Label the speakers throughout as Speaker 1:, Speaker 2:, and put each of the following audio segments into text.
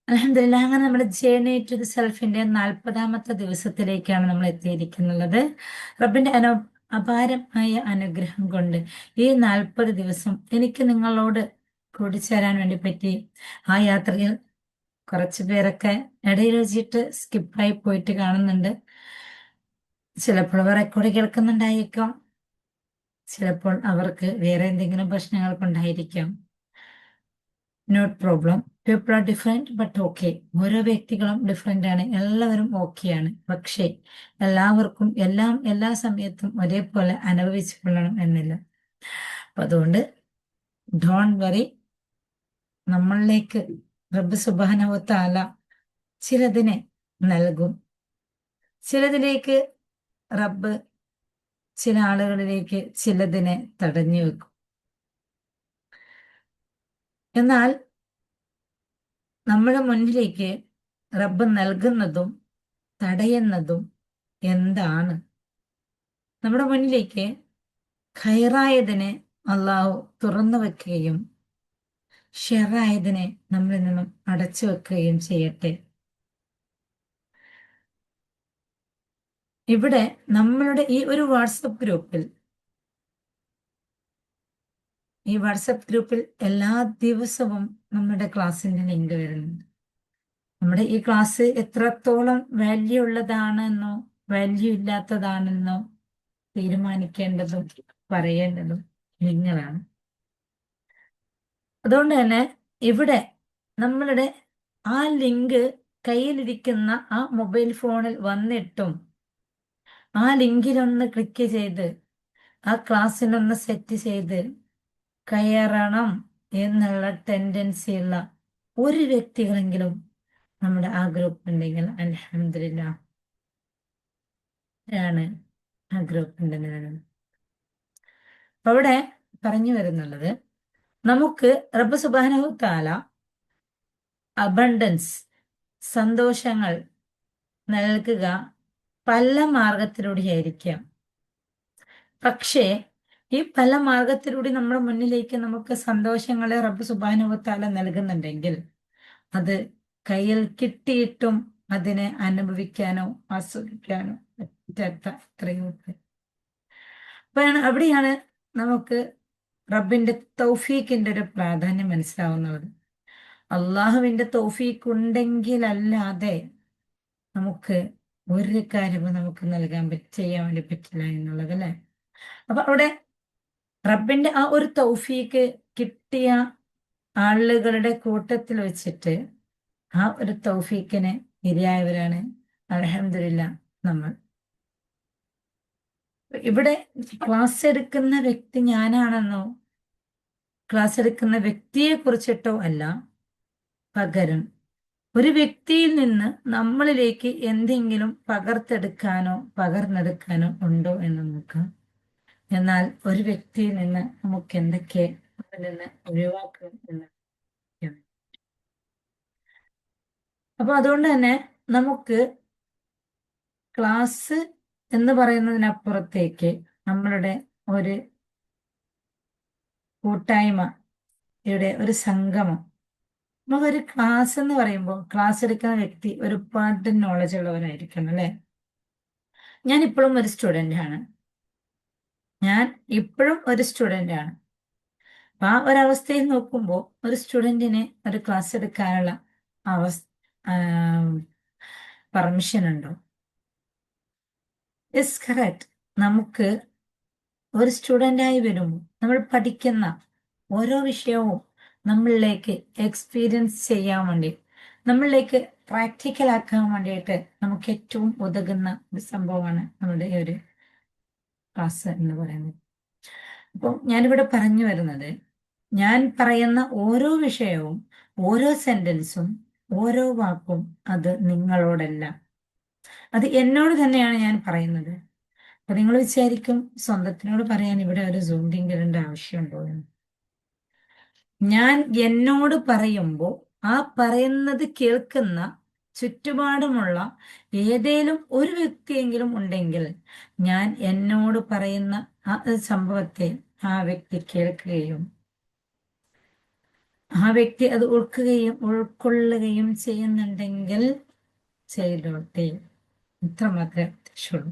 Speaker 1: അൽഹംദുലില്ലാ, അങ്ങനെ നമ്മുടെ ജേർണി ടു ദി സെൽഫിന്റെ 40ാമത്തെ ദിവസത്തിലേക്കാണ് നമ്മൾ എത്തിയിരിക്കുന്നത്. റബ്ബിന്റെ അപാരമായ അനുഗ്രഹം കൊണ്ട് ഈ 40 ദിവസം എനിക്ക് നിങ്ങളോട് കൂടിച്ചേരാൻ വേണ്ടി പറ്റി. ആ യാത്രയിൽ കുറച്ചു പേരൊക്കെ ഇടയിൽ വെച്ചിട്ട് സ്കിപ്പായി പോയിട്ട് കാണുന്നുണ്ട്. ചിലപ്പോൾ അവർ റെക്കോർഡ് കേൾക്കുന്നുണ്ടായിരിക്കാം, ചിലപ്പോൾ അവർക്ക് വേറെ എന്തെങ്കിലും പ്രശ്നങ്ങൾ കൊണ്ടായിരിക്കാം. Not problem. People are different but okay. ഓരോ വ്യക്തികളും ഡിഫറെന്റ് ആണ്, എല്ലാവരും ഓക്കെയാണ്. പക്ഷേ എല്ലാവർക്കും എല്ലാം എല്ലാ സമയത്തും ഒരേപോലെ അനുഭവിച്ചു കൊള്ളണം എന്നില്ല. അപ്പൊ അതുകൊണ്ട് ഡോണ്ട് വറി. നമ്മളിലേക്ക് റബ്ബ് സുബ്ഹാനഹു വ തആല ചിലതിനെ നൽകും, ചിലതിലേക്ക് റബ്ബ് ചില ആളുകളിലേക്ക് ചിലതിനെ തടഞ്ഞു വെക്കും. എന്നാൽ നമ്മുടെ മുന്നിലേക്ക് റബ്ബ് നൽകുന്നതും തടയുന്നതും എന്താണ്? നമ്മുടെ മുന്നിലേക്ക് ഖൈറായതിനെ അള്ളാഹു തുറന്നു വെക്കുകയും ഷെറായതിനെ നമ്മളിൽ നിന്നും അടച്ചു വെക്കുകയും ചെയ്യട്ടെ. ഇവിടെ നമ്മളുടെ ഈ ഒരു വാട്സപ്പ് ഗ്രൂപ്പിൽ എല്ലാ ദിവസവും നമ്മുടെ ക്ലാസ്സിന്റെ ലിങ്ക് വരുന്നുണ്ട്. നമ്മുടെ ഈ ക്ലാസ് എത്രത്തോളം വാല്യൂ ഉള്ളതാണെന്നോ വാല്യൂ ഇല്ലാത്തതാണെന്നോ തീരുമാനിക്കേണ്ടതും പറയേണ്ടതും നിങ്ങളാണ്. അതുകൊണ്ട് തന്നെ ഇവിടെ നമ്മളുടെ ആ ലിങ്ക് കയ്യിലിരിക്കുന്ന ആ മൊബൈൽ ഫോണിൽ വന്നിട്ടും ആ ലിങ്കിലൊന്ന് ക്ലിക്ക് ചെയ്ത് ആ ക്ലാസ്സിനൊന്ന് സെറ്റ് ചെയ്ത് കയറണം എന്നുള്ള ടെൻഡൻസി ഉള്ള ഒരു വ്യക്തികളെങ്കിലും നമ്മുടെ ആ ഗ്രൂപ്പ് ഉണ്ടെങ്കിൽ അൽഹംദുലില്ലാ ആണ് ആ ഗ്രൂപ്പിന്റെ നിലനിൽ. അവിടെ പറഞ്ഞു വരുന്നുള്ളത്, നമുക്ക് റബ്ബ് സുബ്ഹാനഹു തആല അബണ്ടൻസ് സന്തോഷങ്ങൾ നൽകുക പല മാർഗത്തിലൂടെയായിരിക്കാം. പക്ഷേ ഈ പല മാർഗത്തിലൂടെ നമ്മുടെ മുന്നിലേക്ക് നമുക്ക് സന്തോഷങ്ങളെ റബ്ബ് സുബ്ഹാനഹു വ തആല നൽകുന്നുണ്ടെങ്കിൽ അത് കയ്യിൽ കിട്ടിയിട്ടും അതിനെ അനുഭവിക്കാനോ ആസ്വദിക്കാനോ പറ്റാത്ത എത്രയോ പേർ. അപ്പോഴാണ് അവിടെയാണ് നമുക്ക് റബ്ബിന്റെ തൗഫീഖിന്റെ ഒരു പ്രാധാന്യം മനസ്സിലാവുന്നത്. അള്ളാഹുവിന്റെ തൗഫീഖ് ഉണ്ടെങ്കിലല്ലാതെ നമുക്ക് ഒരു കാര്യവും നമുക്ക് ചെയ്യാൻ വേണ്ടി പറ്റില്ല എന്നുള്ളത്, അല്ലെ? അപ്പൊ അവിടെ റബ്ബിന്റെ ആ ഒരു തൗഫീഖ് കിട്ടിയ ആളുകളുടെ കൂട്ടത്തിൽ വെച്ചിട്ട് ആ ഒരു തൗഫീഖിന് ഇരയായവരാണ് അൽഹംദുലില്ലാ നമ്മൾ. ഇവിടെ ക്ലാസ് എടുക്കുന്ന വ്യക്തി ഞാനാണെന്നോ ക്ലാസ് എടുക്കുന്ന വ്യക്തിയെ കുറിച്ചിട്ടോ അല്ല, പകരം ഒരു വ്യക്തിയിൽ നിന്ന് നമ്മളിലേക്ക് എന്തെങ്കിലും പകർന്നെടുക്കാനോ ഉണ്ടോ എന്ന് നോക്കാം. എന്നാൽ ഒരു വ്യക്തിയിൽ നിന്ന് നമുക്ക് എന്തൊക്കെ അതിൽ നിന്ന് ഒഴിവാക്കാം എന്ന്. അപ്പൊ അതുകൊണ്ട് തന്നെ നമുക്ക് ക്ലാസ് എന്ന് പറയുന്നതിനപ്പുറത്തേക്ക് നമ്മളുടെ ഒരു കൂട്ടായ്മയുടെ ഒരു സംഗമം. നമുക്കൊരു ക്ലാസ് എന്ന് പറയുമ്പോൾ ക്ലാസ് എടുക്കുന്ന വ്യക്തി ഒരുപാട് നോളജ് ഉള്ളവരായിരിക്കണം, അല്ലെ? ഞാൻ ഇപ്പോഴും ഒരു സ്റ്റുഡൻ്റ് ആണ്. അപ്പൊ ആ ഒരവസ്ഥയിൽ നോക്കുമ്പോൾ ഒരു സ്റ്റുഡൻറ്റിന് ഒരു ക്ലാസ് എടുക്കാനുള്ള പെർമിഷൻ ഉണ്ടോ? Is correct. നമുക്ക് ഒരു സ്റ്റുഡൻ്റായി വരുമ്പോൾ നമ്മൾ പഠിക്കുന്ന ഓരോ വിഷയവും നമ്മളിലേക്ക് എക്സ്പീരിയൻസ് ചെയ്യാൻ വേണ്ടി, നമ്മളിലേക്ക് പ്രാക്ടിക്കൽ ആക്കാൻ വേണ്ടിയിട്ട് നമുക്ക് ഏറ്റവും ഉതകുന്ന ഒരു സംഭവമാണ് നമ്മുടെ ഈ ഒരു ക്ലാസ് എന്ന് പറയുന്നത്. അപ്പോൾ ഞാനിവിടെ പറഞ്ഞു വരുന്നത്, ഞാൻ പറയുന്ന ഓരോ വിഷയവും ഓരോ സെന്റൻസും ഓരോ വാക്കും അത് നിങ്ങളോടല്ല, അത് എന്നോട് തന്നെയാണ് ഞാൻ പറയുന്നത്. അപ്പൊ നിങ്ങൾ വിചാരിക്കും സ്വന്തത്തിനോട് പറയാൻ ഇവിടെ ഒരു സൂം ലിങ്ക് ഇടേണ്ട ആവശ്യമുണ്ടോ എന്ന്. ഞാൻ എന്നോട് പറയുമ്പോൾ ആ പറയുന്നത് കേൾക്കുന്ന ചുറ്റുപാടുമുള്ള ഏതേലും ഒരു വ്യക്തിയെങ്കിലും ഉണ്ടെങ്കിൽ ഞാൻ എന്നോട് പറയുന്ന ആ സംഭവത്തെ ആ വ്യക്തി കേൾക്കുകയും ആ വ്യക്തി അത് ഉൾക്കൊള്ളുകയും ചെയ്യുന്നുണ്ടെങ്കിൽ ചെയ്തോട്ടെ. ഇത്ര മാത്രമേ അത്യാവശ്യമുള്ളൂ.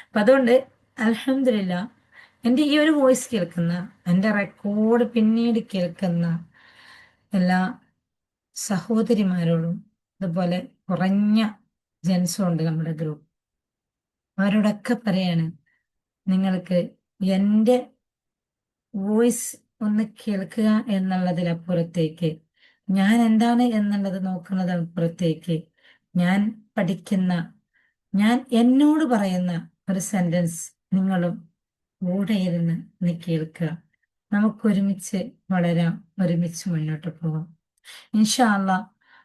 Speaker 1: അപ്പൊ അതുകൊണ്ട് അൽഹംദുലില്ലാ, എൻ്റെ ഈ ഒരു വോയിസ് കേൾക്കുന്ന, എൻ്റെ റെക്കോർഡ് പിന്നീട് കേൾക്കുന്ന എല്ലാ സഹോദരിമാരോടും, അതുപോലെ കുറഞ്ഞ ജെൻസും ഉണ്ട് നമ്മുടെ ഗ്രൂപ്പ്, അവരോടൊക്കെ പറയാണ്, നിങ്ങൾക്ക് എൻ്റെ വോയിസ് ഒന്ന് കേൾക്കുക എന്നുള്ളതിലപ്പുറത്തേക്ക്, ഞാൻ എന്താണ് എന്നുള്ളത് നോക്കുന്നതിനപ്പുറത്തേക്ക്, ഞാൻ പഠിക്കുന്ന, ഞാൻ എന്നോട് പറയുന്ന ഒരു സെന്റൻസ് നിങ്ങളും കൂടെ ഇരുന്ന് നീ കേൾക്കുക. നമുക്കൊരുമിച്ച് വളരാം, ഒരുമിച്ച് മുന്നോട്ട് പോകാം. ഇൻഷാ അല്ലാ,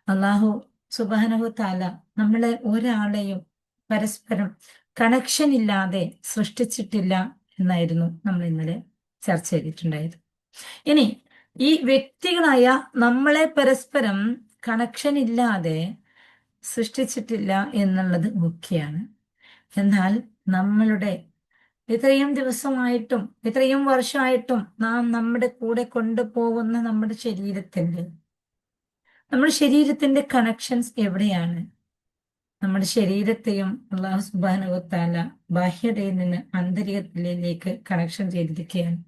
Speaker 1: അള്ളാഹു സുബ്ഹാനഹു തആല നമ്മളെ ഒരാളെയും പരസ്പരം കണക്ഷൻ ഇല്ലാതെ സൃഷ്ടിച്ചിട്ടില്ല എന്നായിരുന്നു നമ്മൾ ഇന്നലെ ചർച്ച ചെയ്തിട്ടുണ്ടായത്. ഇനി ഈ വ്യക്തികളായ നമ്മളെ പരസ്പരം കണക്ഷൻ ഇല്ലാതെ സൃഷ്ടിച്ചിട്ടില്ല എന്നുള്ളത് മുഖ്യാണ്. എന്നാൽ നമ്മളുടെ ഇത്രയും ദിവസമായിട്ടും ഇത്രയും വർഷമായിട്ടും നാം നമ്മുടെ കൂടെ കൊണ്ടുപോകുന്ന നമ്മുടെ ശരീരത്തിന്റെ കണക്ഷൻസ് എവിടെയാണ്? നമ്മുടെ ശരീരത്തെയും അല്ലാഹു സുബ്ഹാനഹു വ തആല ബാഹ്യതയിൽ നിന്ന് ആന്തരികത്തിലേക്ക് കണക്ഷൻ ചെയ്തിരിക്കുകയാണ്.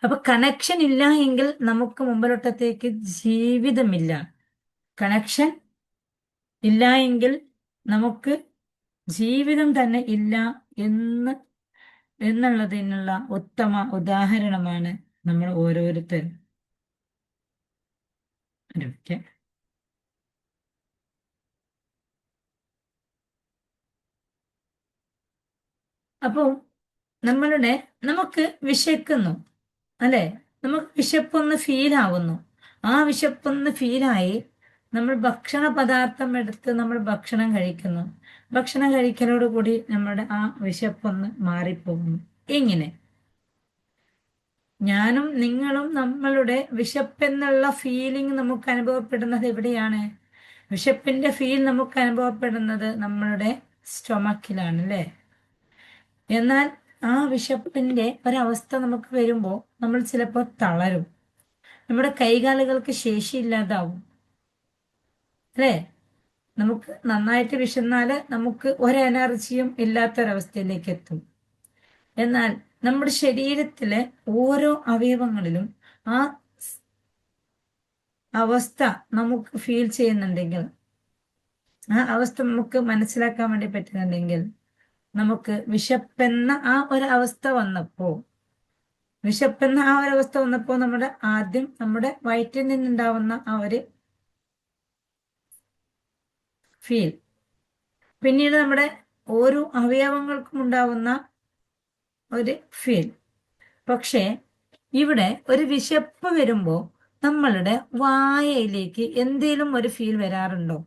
Speaker 1: അപ്പൊ കണക്ഷൻ ഇല്ല എങ്കിൽ നമുക്ക് മുമ്പിലോട്ടത്തേക്ക് ജീവിതമില്ല. കണക്ഷൻ ഇല്ല എങ്കിൽ നമുക്ക് ജീവിതം തന്നെ ഇല്ല എന്നുള്ളതിനുള്ള ഉത്തമ ഉദാഹരണമാണ് നമ്മൾ ഓരോരുത്തരും. അപ്പോൾ നമുക്ക് വിശക്കുന്നു, അല്ലെ? നമുക്ക് വിശപ്പൊന്ന് ഫീൽ ആവുന്നു. ആ വിശപ്പൊന്ന് ഫീലായി നമ്മൾ ഭക്ഷണ പദാർത്ഥം എടുത്ത് നമ്മൾ ഭക്ഷണം കഴിക്കുന്നു. ഭക്ഷണം കഴിക്കലോട് കൂടി നമ്മുടെ ആ വിശപ്പൊന്ന് മാറിപ്പോകുന്നു. എങ്ങനെ? ഞാനും നിങ്ങളും നമ്മളുടെ വിശപ്പെന്നുള്ള ഫീലിംഗ് നമുക്ക് അനുഭവപ്പെടുന്നത് എവിടെയാണ്? വിശപ്പിന്റെ ഫീൽ നമുക്ക് അനുഭവപ്പെടുന്നത് നമ്മളുടെ സ്റ്റൊമക്കിലാണ്, അല്ലേ? എന്നാൽ ആ വിശപ്പിന്റെ ഒരവസ്ഥ നമുക്ക് വരുമ്പോൾ നമ്മൾ ചിലപ്പോൾ തളരും, നമ്മുടെ കൈകാലുകൾക്ക് ശേഷിയില്ലാതാവും, അല്ലേ? നമുക്ക് നന്നായിട്ട് വിശന്നാല് നമുക്ക് ഒരു എനർജിയും ഇല്ലാത്തൊരവസ്ഥയിലേക്ക് എത്തും. എന്നാൽ നമ്മുടെ ശരീരത്തിലെ ഓരോ അവയവങ്ങളിലും ആ അവസ്ഥ നമുക്ക് ഫീൽ ചെയ്യുന്നുണ്ടെങ്കിൽ, ആ അവസ്ഥ നമുക്ക് മനസ്സിലാക്കാൻ വേണ്ടി പറ്റുന്നുണ്ടെങ്കിൽ, നമുക്ക് വിശപ്പെന്ന ആ ഒരു അവസ്ഥ വന്നപ്പോൾ നമ്മുടെ ആദ്യം നമ്മുടെ വയറ്റിൽ നിന്നുണ്ടാവുന്ന ആ ഒരു ഫീൽ, പിന്നീട് നമ്മുടെ ഓരോ അവയവങ്ങൾക്കും ഉണ്ടാവുന്ന ഒരു ഫീൽ. പക്ഷേ ഇവിടെ ഒരു വിശപ്പ് വരുമ്പോൾ നമ്മളുടെ വായയിലേക്ക് എന്തേലും ഒരു ഫീൽ വരാറുണ്ടോ?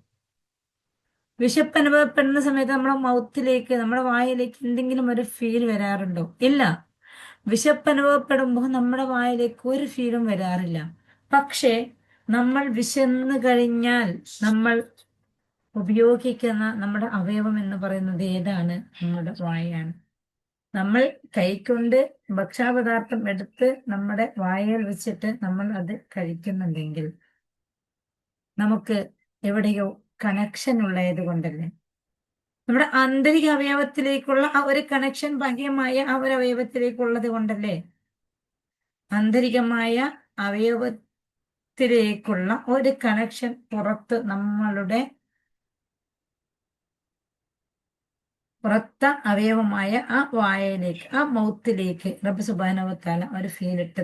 Speaker 1: വിശപ്പ് അനുഭവപ്പെടുന്ന സമയത്ത് നമ്മുടെ വായയിലേക്ക് എന്തെങ്കിലും ഒരു ഫീൽ വരാറുണ്ടോ? ഇല്ല. വിശപ്പ് അനുഭവപ്പെടുമ്പോൾ നമ്മുടെ വായിലേക്ക് ഒരു ഫീലും വരാറില്ല. പക്ഷേ നമ്മൾ വിശന്നു കഴിഞ്ഞാൽ നമ്മൾ ഉപയോഗിക്കുന്ന നമ്മുടെ അവയവം എന്ന് പറയുന്നത് ഏതാണ്? നമ്മുടെ വായയാണ്. നമ്മൾ കൈകൊണ്ട് ഭക്ഷണപദാർത്ഥം എടുത്ത് നമ്മുടെ വായയിൽ വെച്ചിട്ട് നമ്മൾ അത് കഴിക്കുന്നുണ്ടെങ്കിൽ നമുക്ക് എവിടെയോ കണക്ഷൻ ഉള്ളത് കൊണ്ടല്ലേ? നമ്മുടെ ആന്തരിക അവയവത്തിലേക്കുള്ള ആ ഒരു കണക്ഷൻ ബാഹ്യമായ ആ ഒരു അവയവത്തിലേക്കുള്ളത് കൊണ്ടല്ലേ? ആന്തരികമായ അവയവത്തിലേക്കുള്ള ഒരു കണക്ഷൻ പുറത്ത അവയവമായ ആ വായയിലേക്ക്, ആ മൗത്തിലേക്ക് റബ്ബ് സുബ്ഹാനഹു വ തആല ഒരു ഫീൽ ഇട്ട്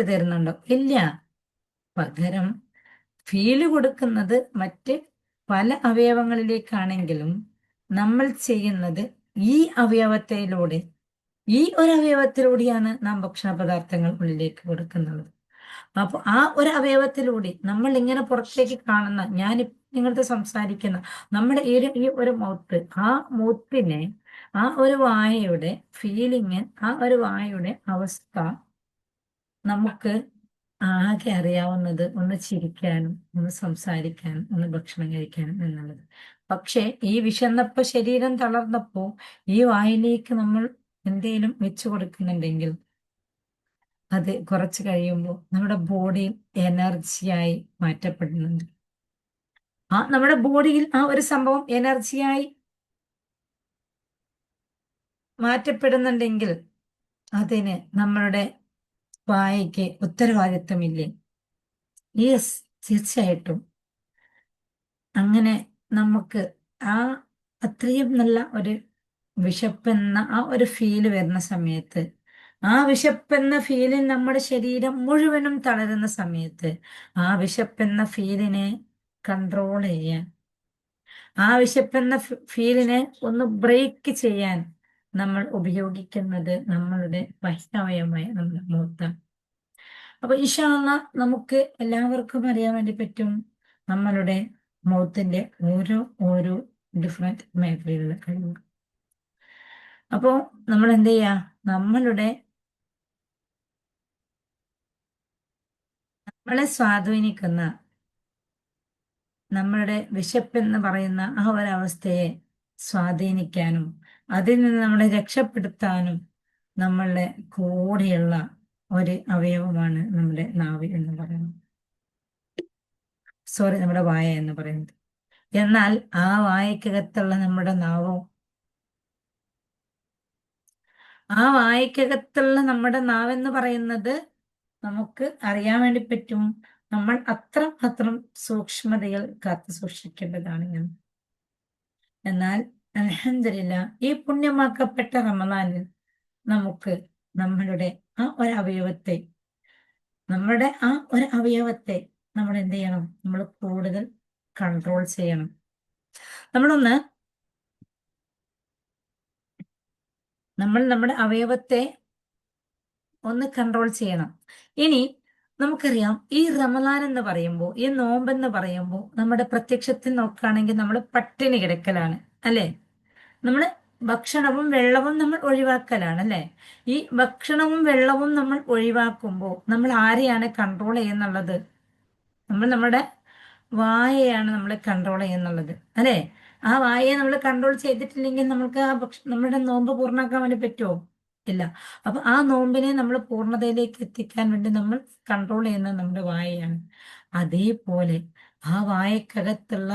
Speaker 1: തരുന്നുണ്ടോ? ഇല്ല. പകരം ഫീല് കൊടുക്കുന്നത് മറ്റ് പല അവയവങ്ങളിലേക്കാണെങ്കിലും നമ്മൾ ചെയ്യുന്നത് ഈ ഒരു അവയവത്തിലൂടെയാണ് നാം ഭക്ഷണ പദാർത്ഥങ്ങൾ ഉള്ളിലേക്ക് കൊടുക്കുന്നത്. അപ്പൊ ആ ഒരു അവയവത്തിലൂടെ നമ്മൾ ഇങ്ങനെ പുറത്തേക്ക് കാണുന്ന, നിങ്ങളുടെ സംസാരിക്കുന്ന നമ്മുടെ ഈ ഒരു മൗത്ത്, ആ മൗത്തിനെ, ആ ഒരു വായയുടെ ഫീലിങ്, ആ ഒരു വായയുടെ അവസ്ഥ നമുക്ക് ആകെ അറിയാവുന്നത് ഒന്ന് ചിരിക്കാനും, ഒന്ന് സംസാരിക്കാനും, ഒന്ന് ഭക്ഷണം കഴിക്കാനും എന്നുള്ളത്. പക്ഷെ ഈ വിശന്നപ്പോ, ശരീരം തളർന്നപ്പോ ഈ വായിലേക്ക് നമ്മൾ എന്തേലും വെച്ചു കൊടുക്കുന്നുണ്ടെങ്കിൽ അത് കുറച്ച് കഴിയുമ്പോൾ നമ്മുടെ ബോഡി എനർജിയായി മാറ്റപ്പെടുന്നുണ്ട്. നമ്മുടെ ബോഡിയിൽ ആ ഒരു സംഭവം എനർജിയായി മാറ്റപ്പെടുന്നുണ്ടെങ്കിൽ അതിന് നമ്മളുടെ വായയ്ക്ക് ഉത്തരവാദിത്വമില്ലേ? യെസ്, തീർച്ചയായിട്ടും. അങ്ങനെ നമുക്ക് ആ അത്രയും നല്ല ഒരു വിശപ്പെന്ന ആ ഒരു ഫീല് വരുന്ന സമയത്ത്, ആ വിശപ്പെന്ന ഫീലിൽ നമ്മുടെ ശരീരം മുഴുവനും തളരുന്ന സമയത്ത്, ആ വിശപ്പെന്ന ഫീലിനെ കൺട്രോൾ ചെയ്യാൻ, ആ വിശപ്പെന്ന ഫീലിനെ ഒന്ന് ബ്രേക്ക് ചെയ്യാൻ നമ്മൾ ഉപയോഗിക്കുന്നത് നമ്മളുടെ വൈഷ്ണവയമായ നമ്മുടെ മൂത്താണ്. അപ്പൊ ഇൻഷാ അല്ലാഹ് നമുക്ക് എല്ലാവർക്കും അറിയാൻ വേണ്ടി പറ്റും നമ്മളുടെ മൗത്തിന്റെ ഓരോ ഓരോ ഡിഫറെന്റ് മേഖലയിലുള്ള കഴിവുകൾ. അപ്പോ നമ്മൾ എന്ത് ചെയ്യാ, നമ്മളെ സ്വാധീനിക്കുന്ന നമ്മളുടെ വിശപ്പെന്ന് പറയുന്ന ആ ഒരവസ്ഥയെ സ്വാധീനിക്കാനും അതിൽ നിന്ന് നമ്മളെ രക്ഷപ്പെടുത്താനും നമ്മളുടെ കൂടെയുള്ള ഒരു അവയവമാണ് നമ്മുടെ നാവ് എന്ന് പറയുന്നത്. സോറി, നമ്മുടെ വായ എന്ന് പറയുന്നത്. എന്നാൽ ആ വായക്കകത്തുള്ള നമ്മുടെ നാവും ആ വായക്കകത്തുള്ള നമ്മുടെ നാവെന്ന് പറയുന്നത് നമുക്ക് അറിയാൻ വേണ്ടി പറ്റും നമ്മൾ അത്രമാത്രം സൂക്ഷ്മതയിൽ കാത്തു സൂക്ഷിക്കേണ്ടതാണ് എന്ന്. എന്നാൽ അൽഹംദുലില്ലാ ഈ പുണ്യമാക്കപ്പെട്ട റമദാനിൽ നമുക്ക് നമ്മളുടെ ആ ഒരു അവയവത്തെ നമ്മൾ എന്ത് ചെയ്യണം? നമ്മൾ കൂടുതൽ കൺട്രോൾ ചെയ്യണം. നമ്മുടെ അവയവത്തെ ഒന്ന് കൺട്രോൾ ചെയ്യണം. ഇനി നമുക്കറിയാം, ഈ റമദാൻ എന്ന് പറയുമ്പോൾ, ഈ നോമ്പെന്ന് പറയുമ്പോൾ നമ്മുടെ പ്രത്യക്ഷത്തിൽ നോക്കുകയാണെങ്കിൽ നമ്മൾ പട്ടിണി കിടക്കലാണ്, അല്ലേ? നമ്മൾ ഭക്ഷണവും വെള്ളവും നമ്മൾ ഒഴിവാക്കലാണ്, അല്ലേ? ഈ ഭക്ഷണവും വെള്ളവും നമ്മൾ ഒഴിവാക്കുമ്പോൾ നമ്മൾ ആരെയാണ് കൺട്രോൾ ചെയ്യുന്നുള്ളത്? നമ്മുടെ വായയാണ് നമ്മൾ കൺട്രോൾ ചെയ്യുന്നുള്ളത്, അല്ലേ? ആ വായയെ നമ്മൾ കൺട്രോൾ ചെയ്തിട്ടില്ലെങ്കിൽ നമുക്ക് നമ്മുടെ നോമ്പ് പൂർണ്ണമാക്കാൻ വേണ്ടി പറ്റുമോ? ഇല്ല. അപ്പൊ ആ നോമ്പിനെ നമ്മൾ പൂർണ്ണതയിലേക്ക് എത്തിക്കാൻ വേണ്ടി നമ്മൾ കൺട്രോൾ ചെയ്യുന്നത് നമ്മുടെ വായയാണ്. അതേപോലെ ആ വായക്കകത്തുള്ള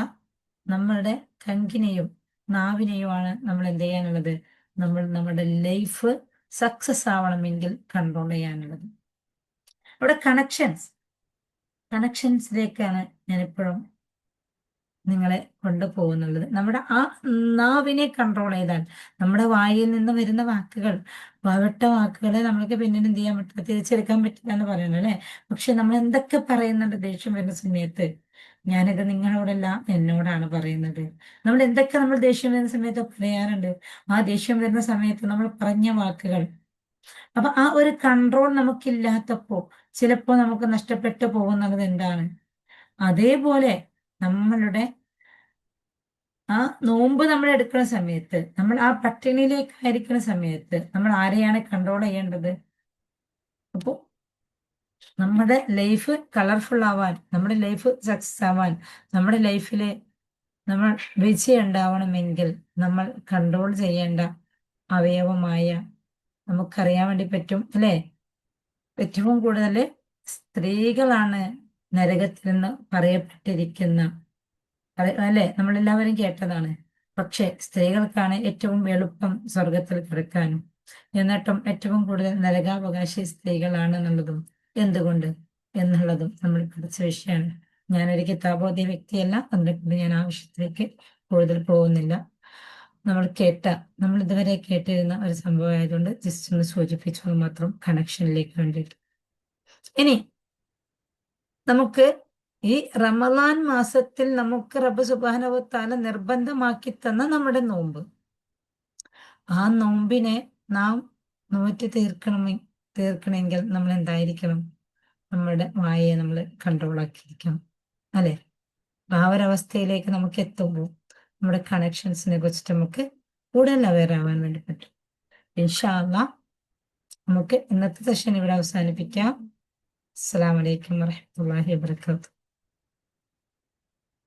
Speaker 1: നമ്മളുടെ കങ്കിനെയും നാവിനെയുമാണ് നമ്മൾ എന്ത് ചെയ്യാനുള്ളത്? നമ്മുടെ ലൈഫ് സക്സസ് ആവണമെങ്കിൽ കൺട്രോൾ ചെയ്യാനുള്ളത്. അവിടെ കണക്ഷൻസിലേക്കാണ് ഞാനിപ്പോഴും നിങ്ങളെ കൊണ്ടുപോകുന്നുള്ളത്. നമ്മുടെ ആ നാവിനെ കൺട്രോൾ ചെയ്താൽ നമ്മുടെ വായിൽ നിന്ന് വരുന്ന വാക്കുകൾ, വട്ട വാക്കുകളെ നമ്മൾക്ക് പിന്നീട് എന്ത് ചെയ്യാൻ പറ്റില്ല, തിരിച്ചെടുക്കാൻ പറ്റില്ല എന്ന് പറയുന്നത്, അല്ലെ? പക്ഷെ നമ്മൾ എന്തൊക്കെ പറയുന്നുണ്ട് ദേഷ്യം വരുന്ന സമയത്ത്? ഞാനിത് നിങ്ങളോടല്ല, എന്നോടാണ് പറയുന്നത്. നമ്മൾ ദേഷ്യം വരുന്ന സമയത്ത് പറയാറുണ്ട്. ആ ദേഷ്യം വരുന്ന സമയത്ത് നമ്മൾ പറഞ്ഞ വാക്കുകൾ, അപ്പൊ ആ ഒരു കൺട്രോൾ നമുക്കില്ലാത്തപ്പോ ചിലപ്പോ നമുക്ക് നഷ്ടപ്പെട്ടു പോകുന്നത് എന്താണ്? അതേപോലെ നമ്മളുടെ ആ നോമ്പ് നമ്മൾ എടുക്കുന്ന സമയത്ത്, നമ്മൾ ആ പട്ടിണിയിലേക്കായിരിക്കുന്ന സമയത്ത് നമ്മൾ ആരെയാണ് കൺട്രോൾ ചെയ്യേണ്ടത്? അപ്പോ നമ്മുടെ ലൈഫ് കളർഫുൾ ആവാൻ, നമ്മുടെ ലൈഫ് സക്സസ് ആവാൻ, നമ്മുടെ ലൈഫില് നമ്മൾ വിജയം ഉണ്ടാവണമെങ്കിൽ നമ്മൾ കൺട്രോൾ ചെയ്യേണ്ട അവയവമായ, നമുക്കറിയാൻ വേണ്ടി പറ്റും, അല്ലെ? ഏറ്റവും കൂടുതൽ സ്ത്രീകളാണ് നരകത്തിൽ നിന്ന് പറയപ്പെട്ടിരിക്കുന്ന, അല്ലെ? നമ്മളെല്ലാവരും കേട്ടതാണ്. പക്ഷെ സ്ത്രീകൾക്കാണ് ഏറ്റവും എളുപ്പം സ്വർഗത്തിൽ കിടക്കാനും, എന്നിട്ടും ഏറ്റവും കൂടുതൽ നരകാവകാശി സ്ത്രീകളാണെന്നുള്ളതും എന്തുകൊണ്ട് എന്നുള്ളതും നമ്മൾ പഠിച്ച വിഷയമാണ്. ഞാനൊരു കിതാബോധ്യ വ്യക്തിയല്ല, അതുകൊണ്ട് ഞാൻ ആ വിഷയത്തിലേക്ക് കൂടുതൽ പോകുന്നില്ല. നമ്മൾ ഇതുവരെ കേട്ടിരുന്ന ഒരു സംഭവം ആയതുകൊണ്ട് ജസ്റ്റ് ഒന്ന് സൂചിപ്പിച്ചത് മാത്രം, കണക്ഷനിലേക്ക് വേണ്ടിയിട്ട്. ഇനി നമുക്ക് ഈ റമദാൻ മാസത്തിൽ നമുക്ക് റബ്ബ് സുബ്ഹാനഹു വ തആല നിർബന്ധമാക്കി തന്ന നമ്മുടെ നോമ്പ്, ആ നോമ്പിനെ നാം നോറ്റ് തീർക്കണമെങ്കിൽ നമ്മൾ എന്തായിരിക്കണം? നമ്മുടെ വായയെ നമ്മൾ കൺട്രോൾ ആക്കിയിരിക്കണം, അല്ലെ? ആ ഒരവസ്ഥയിലേക്ക് നമുക്ക് എത്തുമ്പോൾ നമ്മുടെ കണക്ഷൻസിനെ കുറിച്ചിട്ട് നമുക്ക് കൂടുതൽ അവെയർ ആവാൻ വേണ്ടി പറ്റും. ഇൻഷാ അല്ലാഹ് നമുക്ക് ഇന്നത്തെ സെഷൻ ഇവിടെ അവസാനിപ്പിക്കാം. അസ്സലാമു അലൈക്കും വറഹ്മത്തുള്ളാഹി വബറകാതുഹു.